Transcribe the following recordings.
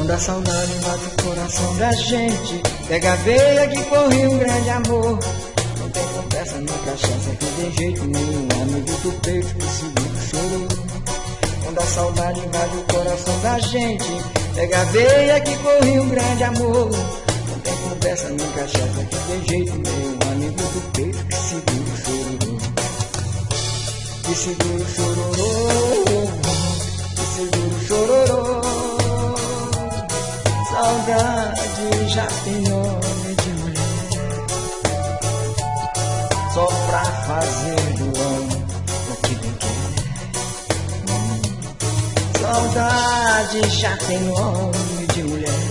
Quando a saudade invade o coração da gente, pega a veia que corre um grande amor. Não tem conversa nem cachaça que de jeito nenhum, amigo do peito que segura o choro. Quando a saudade invade o coração da gente, pega a veia que corre um grande amor. Não tem conversa nem cachaça que de jeito nenhum, amigo do peito que segura o choro. Que segura o chororô, que segura o chororô. Saudade já tem nome de mulher, só pra fazer do homem o que bem quer. Saudade já tem nome de mulher,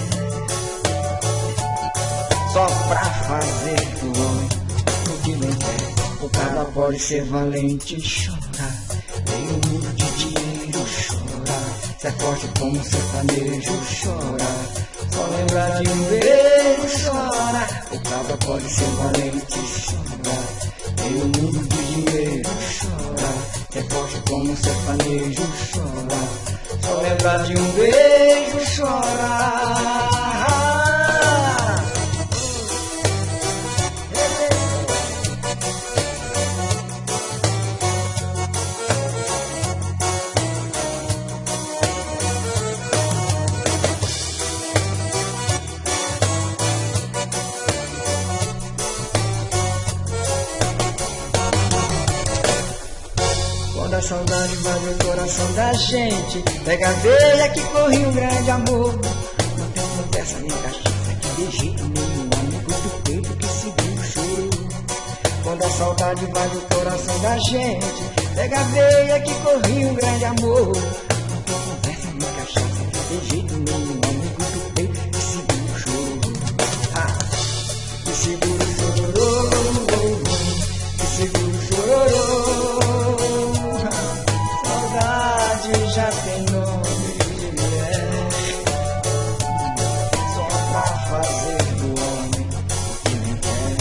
só pra fazer do homem o que bem quer. O cara pode ser valente e chorar, tem um mundo de dinheiro chorar, se é forte como sertanejo chorar. Só lembrar de um beijo chora. O cabra pode ser valente e chorar, tem um mundo de dinheiro chorar, é forte como um sertanejo chorar. Só lembrar de um beijo chorar. Quando a saudade invade o coração da gente, pega a veia que corre um grande amor. Não tem conversa nem cachaça que de jeito nenhum, amigo do peito que segura o choro. Quando a saudade invade o coração da gente, pega a veia que corre um grande amor. Não tem conversa nem cachaça que de jeito nenhum, amigo do peito que segura o choro. Que segura o chororô, que segura o chororô. Já tem nome de mulher, só pra fazer do homem o que bem quer.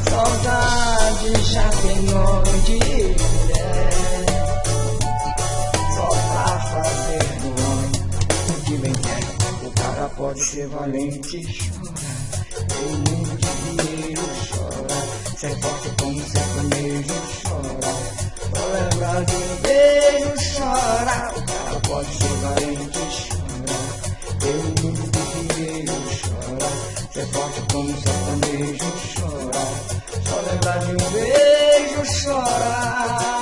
Saudade já tem nome de mulher, só pra fazer do homem o que bem quer. O cara pode ser valente e chorar, tem um mundo de dinheiro chorar, se é forte como sertanejo chorar. Só lembrar de um beijo chora. O cara pode ser valente e chorar, tem um mundo de dinheiro chorar, se é forte como um sertanejo chorar. Só lembrar de um beijo chorar.